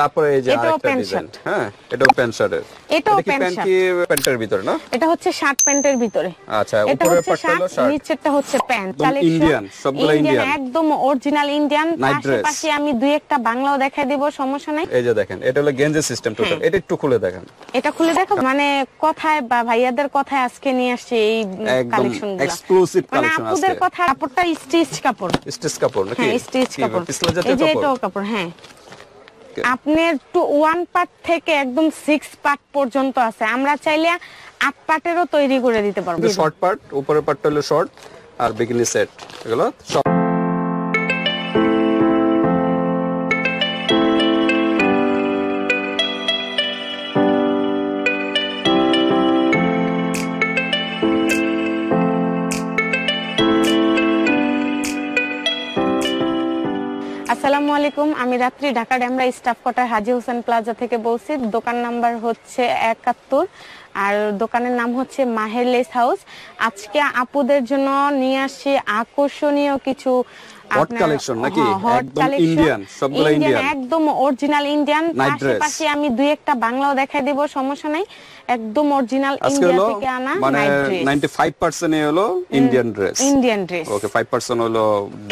তারপরে এই যে এটাও আরেকটা প্যান্ট ডিজাইন, শার্ট। হ্যাঁ এটাও প্যান্ট শার্টের। এটাও এটা কি প্যান্ট প্যান্ট শার্ট। কি প্যান্টের ভিতরে না? এটা হচ্ছে শার্ট প্যান্টের ভিতরে। আচ্ছা, এটা উপরের হচ্ছে পাটটা হলো শার্ট, শার্ট, নিচেরটা হচ্ছে প্যান্ট। একদম কালেকশন ইন্ডিয়ান, সবগুলো ইন্ডিয়ান, একদম অরিজিনাল ইন্ডিয়ান। Night dress. পাশাপাশি আমি দুই একটা বাংলাও দেখাই দেব, সমস্যা নাই। এই যে দেখেন, এটা হলো গেঞ্জি সিস্টেম টোটাল। এটা একটু খুলে দেখেন। এটা খুলে দেখো, মানে কথায় বা ভাইয়াদের কথায় আজকে নিয়ে আসছে এই একদম কালেকশনগুলো, এক্সক্লুসিভ মানে কালেকশন আছে। আপুদের কথা। কাপড়টা স্টিচ কাপড়, স্টিচ কাপড় নাকি? হ্যাঁ স্টিচ কাপড়। পিছলা এই জাতীয় যে কাপড়। এটাও কাপড়, হ্যাঁ। আপনার 1 পার্ট থেকে একদম 6 পার্ট পর্যন্ত আছে। আমরা চাইলে 8 পার্টেরও তৈরি করে দিতে পারবো। শর্ট পার্ট, উপরের পার্টটা হলো শর্ট আর বিকিনি সেট, এগুলো সব। আসসালামু আলাইকুম, আমি রাত্রি ঢাকা ডেমরা স্টাফ কোয়ার্টার হাজী হোসেন প্লাজা থেকে বলছি। দোকান নাম্বার হচ্ছে 71 আর দোকানের নাম হচ্ছে মাহের লেস হাউস। আজকে আপুদের জন্য নিয়ে আসছি আকর্ষণীয় কিছু হট কালেকশন নাকি? একদম ইন্ডিয়ান, সবগুলো ইন্ডিয়ান, একদম অরিজিনাল ইন্ডিয়ান। Night dress. পাশাপাশি আমি দুই একটা বাংলাও দেখাই দেব, সমস্যা নাই। একদম অরিজিনাল ইন্ডিয়া থেকে আনা মানে নাইট ড্রেস। 95% হলো ইন্ডিয়ান ড্রেস। ইন্ডিয়ান ড্রেস, ওকে, 5% হলো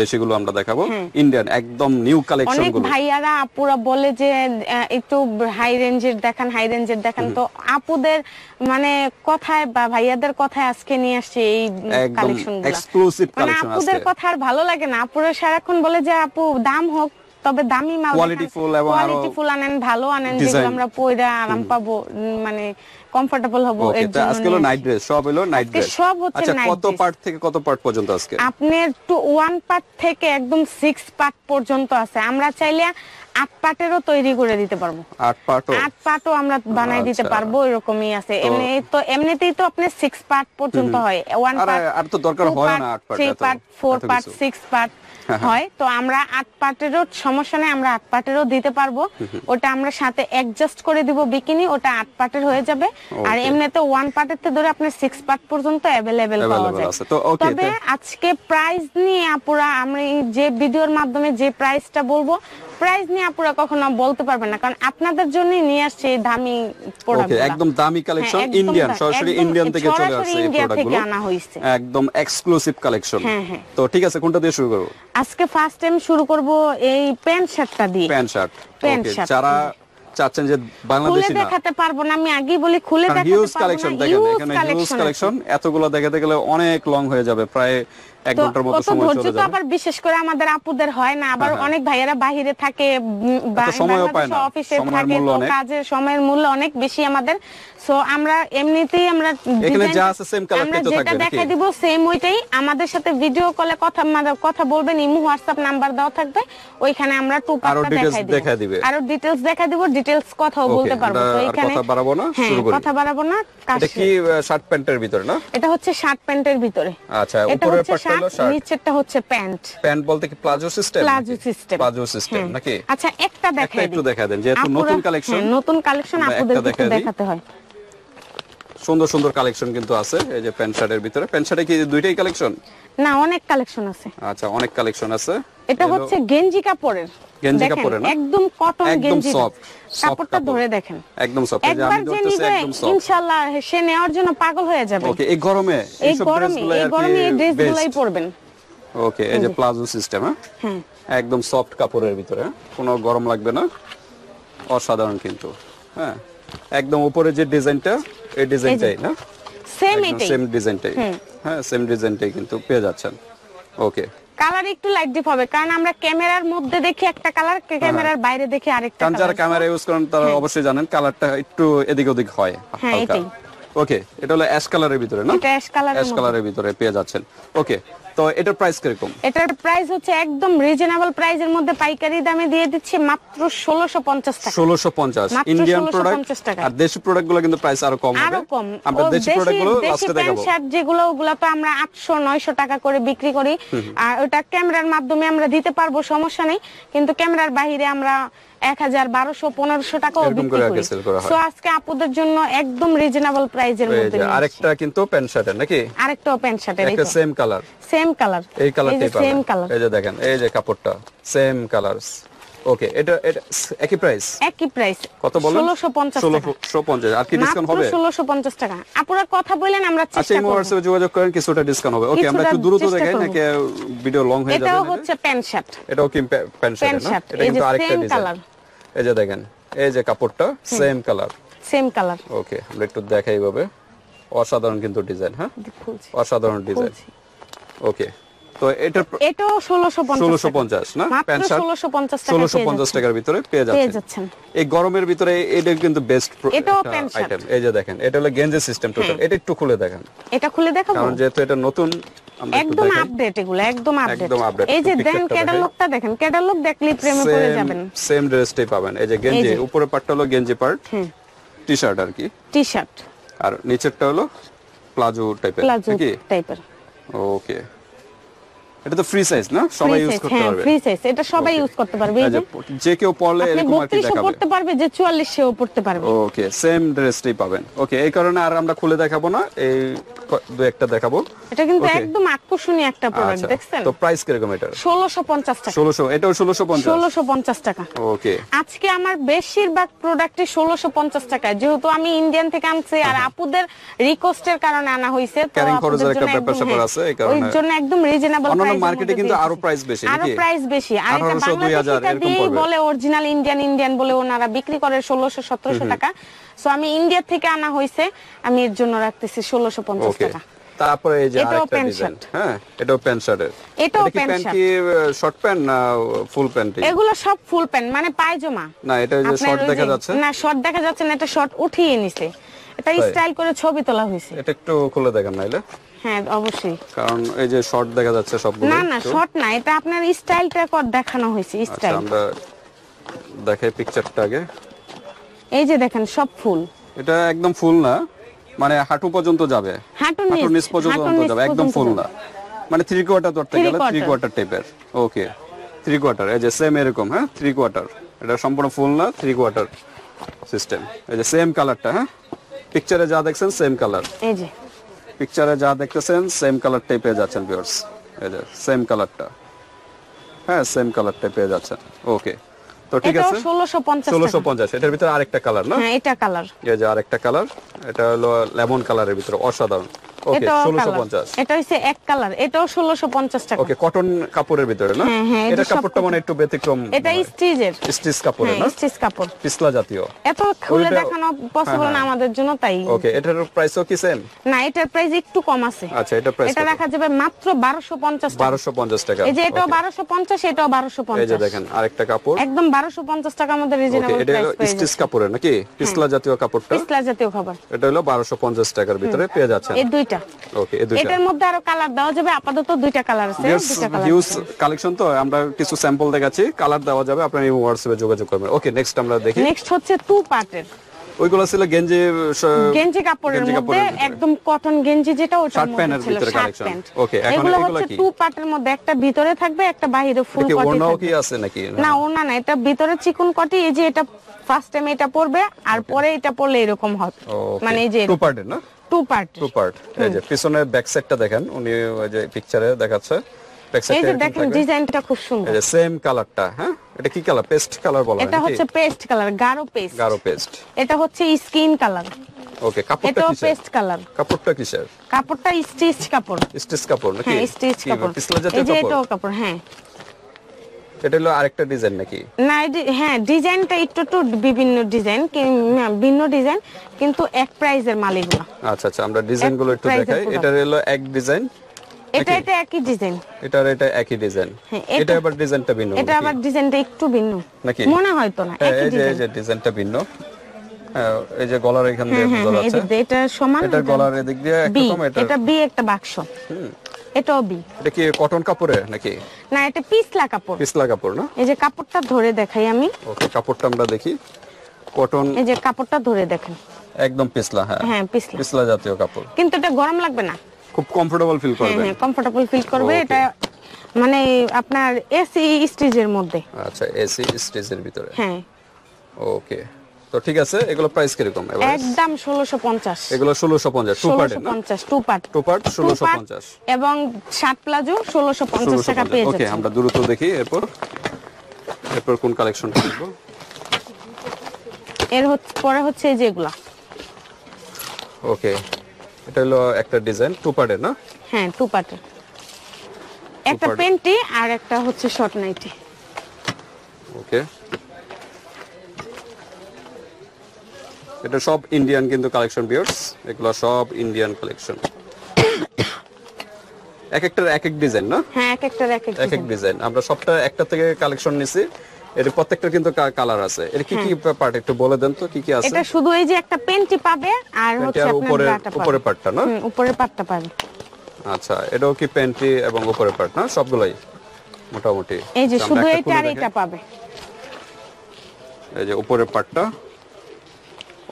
দেশিগুলো আমরা দেখাবো। ইন্ডিয়ান একদম নিউ কালেকশন অনেক গুলো। ভাইয়ারা আপুরা বলে যে একটু হাই রেঞ্জের দেখান, হাই রেঞ্জের দেখান। তো আপুদের মানে কথায় বা ভাইয়াদের কথায় আজকে নিয়ে আসছে এই কালেকশনগুলো, এক্সক্লুসিভ মানে কালেকশন আছে। আপুদের কথা আর ভালো লাগে না। আপুরা সারাক্ষণ বলে যে আপু দাম হোক, তবে দামি মাল, কোয়ালিটিফুল এবং আরো কোয়ালিটিফুল আনেন, ভালো আনেন, যেগুলো আমরা পয়রা আরাম পাবো, মানে কমফোর্টেবল হবো। এর জন্য আজকে হলো নাইট ড্রেস, সব হলো নাইট ড্রেস। সব হচ্ছে আচ্ছা, নাইট কত পার্ট থেকে কত পার্ট পর্যন্ত আজকে? আপনার 1 পার্ট থেকে একদম 6 পার্ট পর্যন্ত আছে। আমরা চাইলে 8 পার্টেরও তৈরি করে দিতে পারবো। 8 পার্টও আমরা বানাই দিতে পারবো, এরকমই আছে। এমনিতেই তো আপনার 6 পার্ট পর্যন্ত হয়। 1 পার্ট আর তো দরকার হয় না 8 পার্ট, 3 পার্ট, 4 পার্ট, 6 পার্ট হয়। তো আমরা 8 পার্টেরও সমস্যা নেই, আমরা 8 পার্টেরও দিতে পারবো। ওটা আমরা সাথে অ্যাডজাস্ট করে দিব বিকিনি, ওটা 8 পার্টের হয়ে যাবে। আর এমনিতে 1 পার্টের থেকে ধরে আপনার 6 পার্ট পর্যন্ত अवेलेबल পাওয়া যায়। তবে আজকে প্রাইস নিয়ে আপুরা, আমরা যে ভিডিওর মাধ্যমে যে প্রাইসটা বলবো, প্রাইস নিয়ে আপুরা কখনো বলতে পারবেন না, কারণ আপনাদের জন্যই নিয়ে আসছে এই দামি প্রোডাক্ট। ওকে, একদম দামি কালেকশন, ইন্ডিয়ান, সরাসরি ইন্ডিয়ান থেকে চলে আসছে এই প্রোডাক্টগুলো, আনা হইছে একদম এক্সক্লুসিভ কালেকশন। তো ঠিক আছে, কোনটা দিয়ে শুরু করব? আজকে ফার্স্ট টাইম শুরু করব এই প্যান্ট শার্টটা দিয়ে। Pant shirt. ওকে, যারা চাচ্ছেন যে বাংলাদেশি না, দেখাতে পারবো না, আমি আগেই বলি খুলে দেখাতে পারবো না। হিউজ কালেকশন দেখেন, এখানে হিউজ কালেকশন। এতগুলো দেখাতে গেলে অনেক লং হয়ে যাবে, প্রায় 1 ঘন্টার মতো সময় চলে যাবে। তো আবার বিশেষ করে আমাদের আপুদের হয় না, আবার অনেক ভাইয়েরা বাইরে থাকে বা সময়ও পায় না, অফিসে থাকে, তো কাজের সময়ের মূল্য অনেক বেশি আমাদের। সো আমরা এমনিতেই আমরা এখানে যা আছে সেম কালারটাই তো থাকবে, যেটা দেখাই দিব সেম ওইটাই। আমাদের সাথে ভিডিও কলে কথা বলবেন, ইমো হোয়াটসঅ্যাপ নাম্বার দেওয়া থাকবে, ওইখানে আমরা টুকটাক দেখাই দিব, আরো ডিটেইলস দেখাই দিব, ডিটেইলস কথাও বলতে পারবো। তো এখানে কথা বাড়াবো না, শুরু করি। কথা বাড়াবো না। এটা কি শার্ট প্যান্টের ভিতরে না? এটা হচ্ছে শার্ট প্যান্টের ভিতরে। আচ্ছা, উপরের পার্টটা হলো শার্ট, নিচেরটা হচ্ছে প্যান্ট। প্যান্ট বলতে কি প্লাজো সিস্টেম? প্লাজো সিস্টেম নাকি? আচ্ছা, একটা দেখাই দিই, একটু দেখা দেন, যেহেতু নতুন কালেকশন। নতুন কালেকশন আপনাদের দেখাতে হয়। সুন্দর সুন্দর কালেকশন কিন্তু আছে এই যে প্যান্ট শার্টের ভিতরে। প্যান্ট শার্টে কি দুইটাই কালেকশন? না, অনেক কালেকশন আছে। আচ্ছা, অনেক কালেকশন আছে। এটা হচ্ছে গেঞ্জি কাপড়ের, গেঞ্জি কাপড়ের না, একদম কটন গেঞ্জি, সফট কাপড়টা ধরে দেখেন, একদম সফট। এই যে আমি ধরতেছি, একদম সফট। ইনশাআল্লাহ সে নেওয়ার জন্য পাগল হয়ে যাবে। ওকে, এই গরমে এই ড্রেসগুলাই পরবেন। ওকে, এই যে প্লাজো সিস্টেম, হ্যাঁ একদম সফট কাপড়ের ভিতরে, কোনো গরম লাগবে না, অসাধারণ কিন্তু। হ্যাঁ, একদম উপরে যে ডিজাইনটা, এই ডিজাইনটাই না, সেম ডিজাইনটাই, হ্যাঁ সেম ডিজাইনটাই কিন্তু পেয়ে যাচ্ছেন। ওকে, কালার একটু লাইট ডিপ হবে, কারণ আমরা ক্যামেরার মধ্যে দেখি একটা কালার, ক্যামেরার বাইরে দেখি আরেকটা কালার। যারা ক্যামেরা ইউজ করেন তারা অবশ্যই জানেন কালারটা একটু এদিক ওদিক হয় হালকা। ওকে, এটা হলো অ্যাশ কালারের ভিতরে না? এটা অ্যাশ কালারের ভিতরে পেয়ে যাচ্ছেন। ওকে, তো এটার প্রাইস কিরকম? এটার প্রাইস হচ্ছে একদম রিজনেবল প্রাইসের মধ্যে, পাইকারি দামে দিয়ে দিচ্ছি মাত্র 1650 টাকা। 1650 ইন্ডিয়ান প্রোডাক্ট। আর দেশি প্রোডাক্টগুলো কিন্তু প্রাইস আরো কম হবে। আমরা দেশি প্রোডাক্টগুলো লাস্টে দেখাবো। শার্ট যেগুলো, ওগুলো তো আমরা 800 900 টাকা করে বিক্রি করি, আর ওটা ক্যামেরার মাধ্যমে আমরা দিতে পারবো, সমস্যা নেই। কিন্তু ক্যামেরার বাইরে আমরা 1000 1200 1500 টাকাও বিক্রি করি। সো আজকে আপুদের জন্য একদম রিজনেবল প্রাইসের মধ্যে। আরেকটা কিন্তু প্যান্ট শার্টের নাকি? আরেকটা প্যান্ট শার্টের, এটা সেম কালার, সেম কালার, এই কালারটাই পাবেন। সেম কালার, এই যে দেখেন, এই যে কাপড়টা সেম কালারস, ওকে, এটা একই প্রাইস? একই প্রাইস। কত বলেন? 1650 টাকা। 1650। আর কি ডিসকাউন্ট হবে? মাত্র 1650 টাকা। আপুরা কথা বলেন, আমরা চেষ্টা আচ্ছা, এই করব। হোয়াটসঅ্যাপে যোগাযোগ করেন, কিছুটা ডিসকাউন্ট হবে। ওকে, আমরা একটু দ্রুত দেখাই নাকি ভিডিও লং হয়ে যাবে? এটাও হচ্ছে প্যান্ট শার্ট। এটাও কি প্যান্ট শার্ট না? এটা কিন্তু আরেকটা ডিজাইন। এই যে দেখেন, এই যে কাপড়টা same colour. Same colour. Okay, আমরা একটু দেখাই ভাবে। অসাধারণ কিন্তু ডিজাইন, হ্যাঁ অসাধারণ ডিজাইন। ওকে, তো এটাও 1650 না? প্যান্ট শার্ট 1650 টাকার ভিতরে পেয়ে যাচ্ছেন। এই গরমের ভিতরে এটা কিন্তু বেস্ট আইটেম। এই যে দেখেন, এটা হলো গেঞ্জি সিস্টেম টোটাল। এটা একটু খুলে দেখেন। এটা খুলে দেখাবো, কারণ যেহেতু এটা নতুন, একদম আপডেট, এগুলো একদম আপডেট। এই যে দেন ক্যাটালগটা দেখেন, ক্যাটালগ দেখলে প্রেমে পড়ে যাবেন। সেম ড্রেসটাই পাবেন। এই যে গেঞ্জি, উপরের পার্টটা হলো গেঞ্জি পার্ট, টি শার্ট আর কি, টি শার্ট, আর নিচেরটা হলো প্লাজো টাইপের। ওকে, এটা তো ফ্রি সাইজ না? সবাই ইউজ করতে পারবে। ফ্রি সাইজ, এটা সবাই ইউজ করতে পারবে। এই যে কেউ পরলে এরকম আর কি দেখাবে, পড়তে পারবে, যে 44 সেও পড়তে পারবে। ওকে, সেম ড্রেসটাই পাবেন। ওকে, এই কারণে আর আমরা খুলে দেখাবো না, এই দুই একটা দেখাবো। এটা কিন্তু একদম আকর্ষণীয় একটা প্রোডাক্ট, দেখছেন? তো প্রাইস কিরকম এটা? 1650 টাকা। 1600, এটাও 1650 টাকা। ওকে, আজকে আমার বেশিরভাগ প্রোডাক্টই 1650 টাকা, যেহেতু আমি ইন্ডিয়ান থেকে আনছি আর আপুদের রিকোয়েস্টের কারণে আনা হইছে, তো ক্যারিং খরচের একটা ব্যাপার স্যাপার আছে, এই কারণে ওই জন্য একদম রিজনেবল প্রাইস। অন্য মার্কেটে কিন্তু আরো প্রাইস বেশি নাকি? আরো প্রাইস বেশি। আর এটা 1800, 2000 এরকম পড়বে। বলে অরিজিনাল ইন্ডিয়ান বলে ওনারা বিক্রি করে 1600-1700 টাকা। সো আমি ইন্ডিয়া থেকে আনা হইছে, আমি এর জন্য রাখতেছি 1650 টাকা। তারপরে এই যে আরেকটা ডিজাইন, হ্যাঁ এটাও প্যান্ট শার্টের। এটাও প্যান্ট শার্ট কি শর্ট প্যান্ট না ফুল প্যান্ট? এগুলো সব ফুল প্যান্ট, মানে পায়জামা না। এটা যে শর্ট দেখা যাচ্ছে না, শর্ট দেখা যাচ্ছে না, এটা শর্ট উঠিয়ে নিছে, এটা স্টাইল করে ছবি তোলা হয়েছে। এটা একটু খুলে দেখেন নাইলে। হ্যাঁ অবশ্যই, কারণ এই যে শর্ট দেখা যাচ্ছে সবগুলো। না শর্ট না, এটা আপনার স্টাইলটা কর দেখানো হয়েছে, স্টাইল। আমরা দেখাই পিকচারটা আগে। এই যে দেখেন, সব ফুল। এটা একদম ফুল না, মানে হাঁটু পর্যন্ত যাবে, হাঁটুর নিচ পর্যন্ত যাবে, একদম ফুল না। মানে 3 কোয়ার্টার ধরতে গেলে 3 কোয়ার্টার টাইপের। ওকে, 3 কোয়ার্টার, এই যে সেম এরকম, হ্যাঁ 3 কোয়ার্টার। এটা সম্পূর্ণ ফুল না, 3 কোয়ার্টার সিস্টেম। এই যে সেম কালারটা, হ্যাঁ পিকচারে যা দেখছেন সেম কালার। এই যে পিকচারে যা দেখতেছেন সেম কালারটাই পেয়ে যাচ্ছেন ভিউয়ার্স। এই যে সেম কালারটা, হ্যাঁ সেম কালারটাই পেয়ে যাচ্ছেন। ওকে, তো ঠিক আছে, 1650। এটার ভিতরে আরেকটা কালার না? হ্যাঁ এটা কালার। এই যে আরেকটা কালার, এটা হলো লেমন কালারের ভিতরে, অসাধারণ। ওকে, 1650। এটা হইছে এক কালার, এটাও 1650 টাকা। ওকে, কটন কাপড়ের ভিতরে না? এটা কাপড়টা মানে একটু ব্যতিক্রম। এটা স্টিচ কাপড়ের না? স্টিচ কাপড়, পিছলা জাতীয়। এত খুলে দেখানো পসিবল না আমাদের জন্য, তাই। ওকে, এটার প্রাইসও কি সেম? না, এটার প্রাইস একটু কম আছে। আচ্ছা, এটা প্রাইস এটা রাখা যাবে মাত্র 1250 টাকা। 1250 টাকা। এই যে এটাও 1250, এটাও 1250। এই যে দেখেন আরেকটা কাপড়, একদম 1250 টাকার মধ্যে রিজনেবল প্রাইস পেয়ে যাবেন। স্টিচ কাপড়ের নাকি? পিছলা জাতীয় কাপড়টা, পিছলা জাতীয় খাবার। এটা হলো 1250 টাকার ভিতরে পেয়ে যাচ্ছেন। এই দুইটা। ওকে, এই দুইটা। এটার মধ্যে আরো কালার দেওয়া যাবে, আপাতত দুইটা কালার আছে, দুইটা কালার। হিউজ কালেকশন, তো আমরা কিছু স্যাম্পল দেখাচ্ছি, কালার দেওয়া যাবে, আপনারা এই হোয়াটসঅ্যাপে যোগাযোগ করবেন। ওকে, নেক্সট আমরা দেখি। নেক্সট হচ্ছে 2 পার্টের। ওইগুলো ছিল গেঞ্জি কাপড়ের মধ্যে, একদম কটন গেঞ্জি, যেটা ওটার মধ্যে ছিল শার্ট প্যান্ট। ওকে, এখন এগুলো হচ্ছে 2 পার্টের মধ্যে, একটা ভিতরে থাকবে, একটা বাইরে ফুল কটি থাকবে। ওনাও কি আছে নাকি? না, ওনা না, এটা ভিতরে চিকন কটি। এই যে এটা ফার্স্ট টাইম এটা পরবে, আর পরে এটা পরলে এরকম হবে, মানে এই যে 2 পার্টের না? 2 পার্ট। এই যে পিছনের ব্যাক সাইডটা দেখেন, উনি ওই যে পিকচারে দেখাচ্ছে ব্যাক সাইডে। এই যে দেখেন ডিজাইনটা খুব সুন্দর। এই যে সেম কালারটা, হ্যাঁ এটা কি কালার? পেস্ট কালার বলা হয়। এটা হচ্ছে পেস্ট কালার, গাঢ় পেস্ট। এটা হচ্ছে স্কিন কালার। ওকে, কাপড়টা এটা কিসের? Paste colour. কাপড়টা কিসের? কাপড়টা স্টিচ কাপড়। স্টিচ কাপড় নাকি? হ্যাঁ স্টিচ কাপড়। পিছলা জাতীয় এই যে কাপড়। এটাও কাপড়, হ্যাঁ। এটা হলো আরেকটা ডিজাইন নাকি? না, হ্যাঁ ডিজাইনটা একটু বিভিন্ন ডিজাইন, ভিন্ন ডিজাইন, কিন্তু এক প্রাইজের মাল এগুলো। আচ্ছা, আমরা ডিজাইনগুলো একটু দেখাই। এটা হলো এক ডিজাইন, এটা একই ডিজাইন, এটা একই ডিজাইন। এটা আবার ডিজাইনটা ভিন্ন, এটা আবার ডিজাইনটা একটু ভিন্ন নাকি? মনে হয় তো না, একই ডিজাইন। এই যে ডিজাইনটা ভিন্ন। এই যে গলার এখান দিয়ে বোঝা যাচ্ছে, এটা সমান। এটা গলার এদিক দিয়ে একরকম। এটা বি একটা বাক্স। এটাও বি। এটা কি কটন কাপড়ের নাকি? না, এটা পিছলা কাপড়। পিছলা কাপড় না? এই যে কাপড়টা ধরে দেখাই আমি। ওকে, কাপড়টা আমরা দেখি। কটন। এই যে কাপড়টা ধরে দেখেন, একদম পিছলা। হ্যাঁ পিছলা জাতীয় কাপড়, কিন্তু এটা গরম লাগবে না, খুব কমফোর্টেবল ফিল করবে। হ্যাঁ কমফোর্টেবল ফিল করবে। এটা মানে আপনার এসি স্টিচের মধ্যে। আচ্ছা, এসি স্টিচের ভিতরে। হ্যাঁ। ওকে, তো ঠিক আছে। এগুলো প্রাইস কি রকম? একদম 1650। এগুলো 1650 2 পার্ট না? 2 পার্ট 1650 এবং শার্ট প্লাজো 1650 টাকা পেয়ে যাচ্ছেন। ওকে, আমরা দ্রুত দেখি। এরপর এরপর কোন কালেকশনটা দেখবো? পরে হচ্ছে এই যেগুলা। ওকে, এটা হলো একটা ডিজাইন টু পার্টের না? হ্যাঁ, টু পার্টের, একটা পেন্টি আর একটা হচ্ছে শর্ট নাইটি। ওকে, এটা সব ইন্ডিয়ান কিন্তু কালেকশন ভিউয়ার্স, এগুলো সব ইন্ডিয়ান কালেকশন। এক একটার এক এক ডিজাইন না? হ্যাঁ, এক একটার এক এক ডিজাইন। আমরা সবটা একটা থেকে কালেকশন নিছি। এর প্রত্যেকটা কিন্তু কালার আছে। এর কি কি পার্ট একটু বলে দেন তো, কি কি আছে? এটা শুধু এই যে একটা পেন্টি পাবে আর হচ্ছে আপনার গাটা পাবে। উপরের পার্টটা না? উপরের পার্টটা পাবে। আচ্ছা, এটাও কি পেন্টি এবং উপরের পার্ট না? সবগুলাই মোটামুটি। এই যে শুধু এটা আর এটা পাবে। এই যে উপরের পার্টটা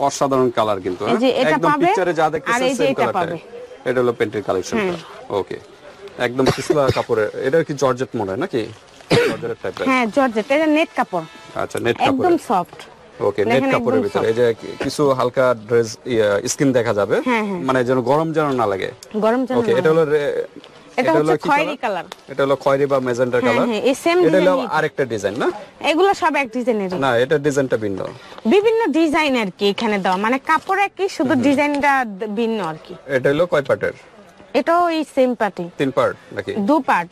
অসাধারণ কালার কিন্তু, এই যে এটা একদম পাবে পিকচারে যা দেখতেছেন আর এই যে সেম এটা কালারটা। পাবে। এটা হলো পেন্টের কালেকশনটা। ওকে, একদম পিছলা কাপড়ের। এটা কি জর্জেট মনে হয় নাকি? জর্জেট টাইপের। হ্যাঁ, জর্জেট, এটা নেট কাপড়। আচ্ছা, নেট কাপড়, একদম সফট। ওকে, নেট কাপড়ের ভিতরে এই যে কিছু হালকা ড্রেস স্কিন দেখা যাবে, মানে যেন গরম যেন না লাগে। গরম যেন। ওকে, এটা হলো এটা হচ্ছে খয়েরি কালার। এটা হলো খয়েরি বা ম্যাজেন্টা কালার। হ্যাঁ, এই সেম এটা হলো ডিজাইন। আরেকটা ডিজাইন না? এগুলো সব এক ডিজাইনের না, এটা ডিজাইনটা ভিন্ন। বিভিন্ন ডিজাইন আর কি এখানে দেওয়া, মানে কাপড় একই, শুধু ডিজাইনটা ভিন্ন আর কি। এটা হলো কয় পার্টের? এটাও এই সেম পার্টি। তিন পার্ট নাকি? দু পার্ট।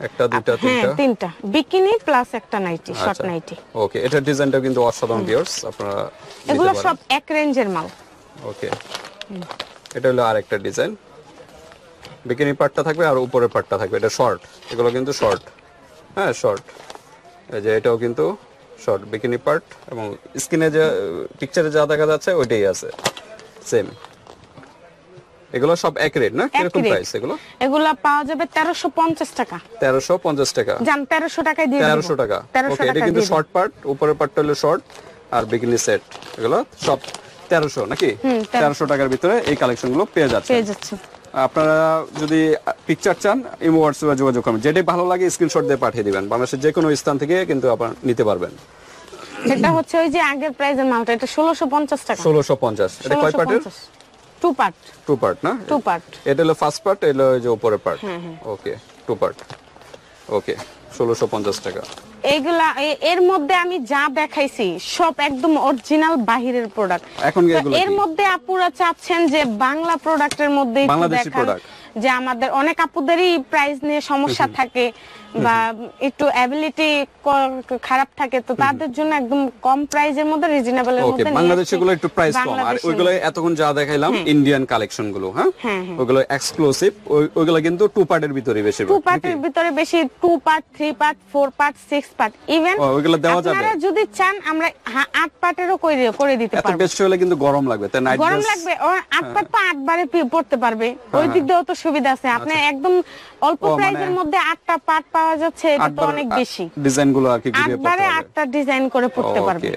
একটা, দুইটা, হ্যাঁ, তিনটা? তিনটা, বিকিনি প্লাস একটা নাইটি, শর্ট নাইটি। ওকে, এটা ডিজাইনটা কিন্তু অসাধারণ ভিউয়ার্স, আপনারা নিতে এগুলো পারেন। সব এক রেঞ্জের মাল। ওকে, এটা হলো আরেকটা ডিজাইন। বিকিনি পার্টটা থাকবে আর উপরের পার্টটা থাকবে। এটা শর্ট, এগুলো কিন্তু শর্ট। হ্যাঁ, শর্ট। এই যে এটাও কিন্তু শর্ট বিকিনি পার্ট, এবং স্ক্রিনে যে পিকচারে যা দেখা যাচ্ছে ওইটাই আছে সেম। এগুলো সব এক রেট না? কিরকম প্রাইস এগুলো? এগুলো পাওয়া যাবে 1350 টাকা। 1350 টাকা? জান 1300 টাকায় দিয়ে দেব। 1300 টাকা। 1300 ওকে, এটা টাকা কিন্তু দিয়ে শর্ট পার্ট, উপরের পার্টটা হলো শর্ট আর বিকিনি সেট, এগুলো সব 1300 নাকি? 1300 টাকার ভিতরে এই কালেকশনগুলো পেয়ে যাচ্ছে। আপনারা যদি পিকচার চান, ইমো হোয়াটসঅ্যাপে যোগাযোগ করবেন, যেটাই ভালো লাগে স্ক্রিনশট দিয়ে পাঠিয়ে দিবেন। বাংলাদেশের যে কোনো স্থান থেকে কিন্তু আপনারা নিতে পারবেন। এটা হচ্ছে ওই যে আগের প্রাইজের মালটা, এটা 1650 টাকা। 1650। এটা কয় পার্টের? Two part. টু পার্ট না? Two part. এটা হলো ফার্স্ট পার্ট, এটা হলো যে উপরের part. Okay, two part. Okay, 1650 টাকা। এইগুলা এর মধ্যে আমি যা দেখাইছি সব একদম অরিজিনাল বাহিরের প্রোডাক্ট। এখন এগুলো এর মধ্যে আপুরা চাচ্ছেন যে বাংলা প্রোডাক্টের মধ্যে একটু বাংলাদেশি দেখান, প্রোডাক্ট। যে আমাদের অনেক আপুদেরই প্রাইস নিয়ে সমস্যা থাকে বা একটু অ্যাবিলিটি খারাপ থাকে, তো তাদের জন্য একদম কম প্রাইজের মধ্যে রিজনেবলের ওকে, মধ্যে বাংলাদেশে গুলো একটু প্রাইস কম, আর ওইগুলো এতক্ষণ যা দেখাইলাম ইন্ডিয়ান কালেকশন গুলো, হ্যাঁ, ওইগুলো এক্সক্লুসিভ, ওইগুলো কিন্তু টু পার্টের ভিতরে বেশি। টু পার্টের ভিতরে বেশি, two part, three part, four part, six part, even ওইগুলো দেওয়া যাবে। আপনারা যদি চান আমরা 8 পার্টেরও করে দিতে এত পারবো। বেশি হলে কিন্তু গরম লাগবে, তাই নাইট গরম লাগবে, 8 পার্ট তো 8 বারে পড়তে পারবে, ওই দিক দিয়েও তো সুবিধা আছে। আপনি একদম অল্প প্রাইসের মধ্যে 8টা পার্ট পাওয়া যাচ্ছে, এটা তো অনেক বেশি। ডিজাইন গুলো আর কি ঘুরিয়ে 8 বারে 8টা ডিজাইন করে পড়তে পারবে।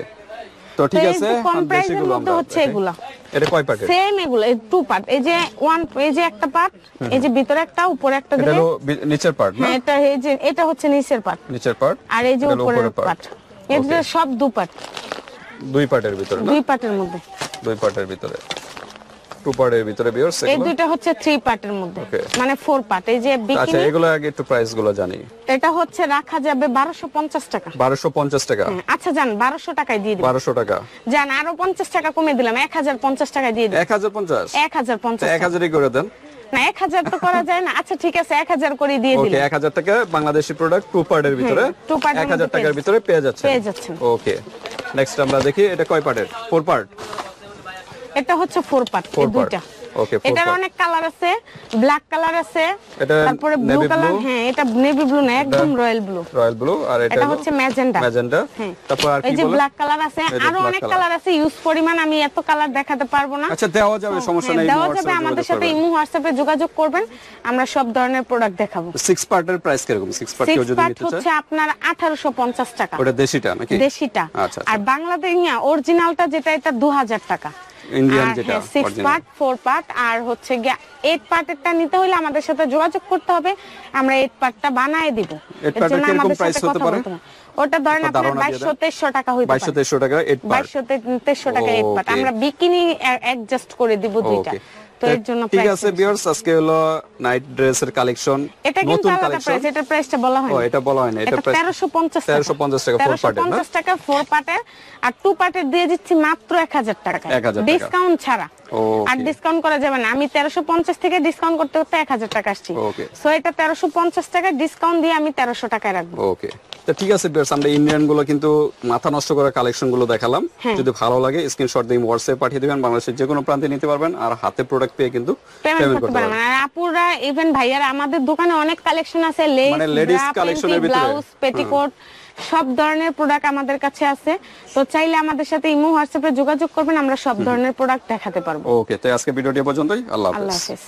তো ঠিক আছে, কম প্রাইসের মধ্যে হচ্ছে এগুলা। এটা কয় পার্টের? সেম এগুলো টু পার্ট। এই যে এই যে একটা পার্ট, এই যে ভিতরে একটা, উপরে একটা দিলে। এটা হলো নিচের পার্ট না? এটা এই যে এটা হচ্ছে নিচের পার্ট। নিচের পার্ট। আর এই যে উপরের পার্ট। এটা সব দু পার্ট। দুই পার্টের ভিতরে না? দুই পার্টের মধ্যে। দুই পার্টের ভিতরে, টু পার্টের ভিতরে ভিউয়ার্স। এই দুইটা হচ্ছে থ্রি পার্টের মধ্যে, মানে ফোর পার্ট। এই যে বিকিনি। আচ্ছা, এগুলো আগে একটু প্রাইস গুলো জানি। এটা হচ্ছে রাখা যাবে 1250 টাকা। 1250 টাকা? আচ্ছা জান, 1200 টাকায় দিয়ে দিই। 1200 টাকা জান, আরো 50 টাকা কমে দিলাম, 1050 টাকায় দিয়ে দিই। 1050? 1050। 1000ই করে দেন না, 1000 তো করা যায় না। আচ্ছা ঠিক আছে, 1000 করে দিয়ে দিলাম। ওকে, 1000 টাকা বাংলাদেশি প্রোডাক্ট টু পার্টের ভিতরে 1000 টাকার ভিতরে পেয়ে যাচ্ছেন। ওকে, নেক্সট আমরা দেখি, এটা কয় পার্টের? Four part. এটা হচ্ছে ফোর পার্ট, এই দুইটা। ওকে, এটার অনেক কালার আছে, ব্ল্যাক কালার আছে, তারপরে ব্লু নেভি কালার। হ্যাঁ, এটা নেভি ব্লু না, একদম রয়্যাল ব্লু। Royal blue. আর এটা হচ্ছে ম্যাজেন্টা। ম্যাজেন্টা। তারপর আর কি এই যে বলে? ব্ল্যাক কালার আছে, আরো অনেক কালার আছে, ইউজ পরিমাণ আমি এত কালার দেখাতে পারবো না। আচ্ছা, দেওয়া যাবে, সমস্যা নেই। দেওয়া যাবে, আমাদের সাথে ইমো হোয়াটসঅ্যাপে যোগাযোগ করবেন, আমরা সব ধরনের প্রোডাক্ট দেখাবো। 6 পার্টের প্রাইস কিরকম? 6 পার্ট কেউ যদি নিতে চায়? হচ্ছে আপনার 1850 টাকা। ওটা দেশিটা নাকি? দেশিটা। আচ্ছা। আর বাংলাদেশিয়া অরিজিনালটা যেটা, এটা 2000 টাকা। ইন্ডিয়ান যেটা 6 পার্ট, 4 পার্ট, আর হচ্ছে 8 পার্টেরটা নিতে হলে আমাদের সাথে যোগাযোগ করতে হবে, আমরা 8 পার্টটা বানায় দিব। এর জন্য আমাদের সাথে কথা বলতে হবে। ওটা ধরেন আপনার 2200-2300 টাকা হইতে পারে। 2200-2300 টাকা 8 পার্ট। 2200-2300 টাকা 8 পার্ট। আমরা বিকিনি অ্যাডজাস্ট করে দিব দুইটা। তো এর জন্য ঠিক আছে ভিউয়ার্স, আজকে হলো নাইট ড্রেসের কালেকশন, এটা কিন্তু আলাদা প্রাইস, এটা প্রাইসটা বলা হয়নি। ও এটা বলা হয়নি, এটা প্রাইস 1350 টাকা 4 পার্টের না? 1350 টাকা 4 পার্টের, আর 2 পার্টের দিয়ে দিচ্ছি মাত্র 1000 টাকা, 1000 টাকা ডিসকাউন্ট ছাড়া। আর ডিসকাউন্ট করা যাবে না, আমি 1350 থেকে ডিসকাউন্ট করতে করতে 1000 টাকা আসছি। ওকে, সো এটা 1350 টাকা ডিসকাউন্ট দিয়ে আমি 1300 টাকায় রাখবো। ওকে, তো ঠিক আছে ভিউয়ার্স, আমরা ইন্ডিয়ান গুলো কিন্তু মাথা নষ্ট করা কালেকশন গুলো দেখালাম। যদি ভালো লাগে স্ক্রিনশট দিয়ে হোয়াটসঅ্যাপে পাঠিয়ে দিবেন, বাংলাদেশের যে কোনো প্রান্তে নিতে পারবেন, আর হাতে প্রোডাক্ট পেয়ে কিন্তু পেমেন্ট করতে পারবেন। আর আপুরা ইভেন ভাইয়ারা আমাদের দোকানে অনেক কালেকশন আছে, লেস, মানে লেডিস কালেকশনের ভিতরে ব্লাউজ, পেটিকোট, সব ধরনের প্রোডাক্ট আমাদের কাছে আছে। তো চাইলে আমাদের সাথে ইমো হোয়াটসঅ্যাপে যোগাযোগ করবেন, আমরা সব ধরনের প্রোডাক্ট দেখাতে পারবো। ওকে, তো আজকে ভিডিওটি পর্যন্তই। আল্লাহ হাফেজ। আল্লাহ হাফেজ।